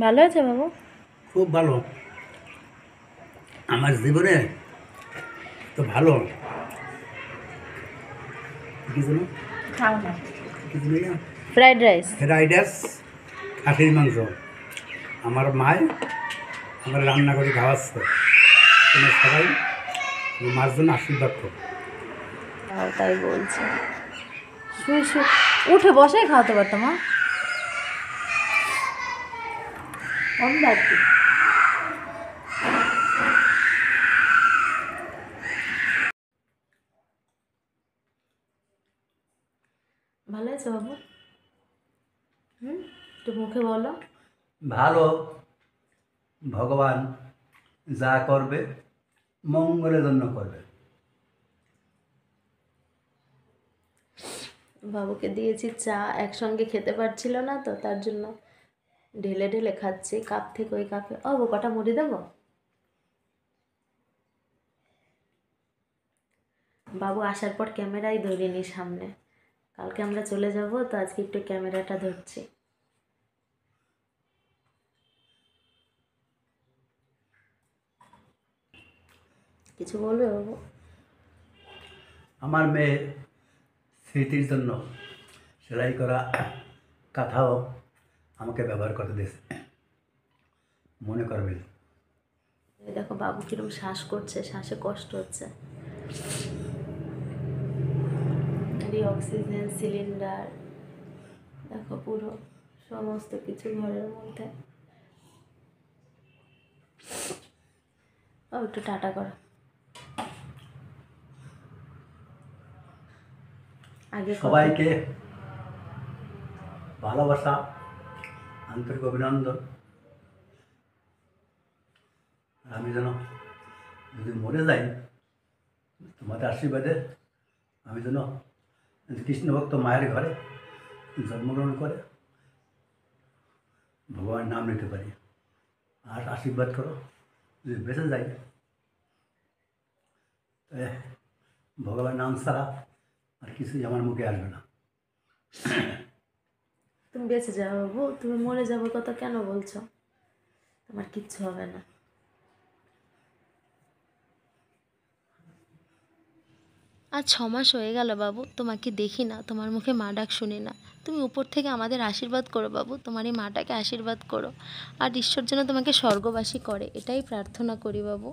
ভালো আছে বাবু? খুব ভালো। আমার জীবনে তো ভালো কিছু না, খাও না। কিছু নেই না। Fried rice. ফ্রাইড রাইস, খাসির মাংস। আমার মায় আমার রান্না করে খাওয়াচ্ছে। তোমরা সবাই মার জন্য আশীর্বাদ করো। তাও তাই বলছি। শুয়ে শুয়ে উঠে বসে খাওয়াতে পারতাম। মা অন্য আর কি। ভালো আছে বাবু? একটু মুখে বলো। ভালো। ভগবান যা করবে মঙ্গলের জন্য করবে। বাবুকে দিয়েছি চা, একসঙ্গে খেতে পারছিল না তো, তার জন্য ঢেলে ঢেলে খাচ্ছি কাপ থেকে ওই কাপে। বাবু কটা মুড়ি দেবো? বাবু আসার পর ক্যামেরাই ধরিনি সামনে, কালকে আমরা চলে যাব তো আজকে একটু ক্যামেরাটা ধরছি। কিছু বলবে বাবু? আমার মেয়ে স্মৃতির জন্য সেলাই করা কাঁথাও আমাকে ব্যবহার করতে দিয়েছে, মনে করবে। এই দেখো বাবু কিরম শ্বাস করছে, শ্বাসে কষ্ট হচ্ছে। এই অক্সিজেন সিলিন্ডার দেখো, পুরো সমস্ত কিছু ঘরের মধ্যে। একটু টাটা করো। আগে সবাইকে ভালোবাসা, আন্তরিক অভিনন্দন। আমি যেন যদি মরে যাই তোমাদের আশীর্বাদে আমি যেন কৃষ্ণ ভক্ত মায়ের ঘরে জন্মগ্রহণ করে ভগবানের নাম নিতে পারি। আর আশীর্বাদ করো যদি বেঁচে যাই, ভগবানের নাম ছাড়া আর কিছুই আমার মুখে আসবে না। তুমি বেঁচে যাও বাবু, তুমি মরে যাবো কথা কেন বলছো? তোমার কিচ্ছু হবে না। আজ 6 মাস হয়ে গেল বাবু, তোমাকে দেখি না, তোমার মুখে মা ডাক শুনি না। তুমি উপর থেকে আমাদের আশীর্বাদ করো বাবু, তোমার এই মাটাকে আশীর্বাদ করো। আর ঈশ্বর যেন তোমাকে স্বর্গবাসী করে, এটাই প্রার্থনা করি বাবু।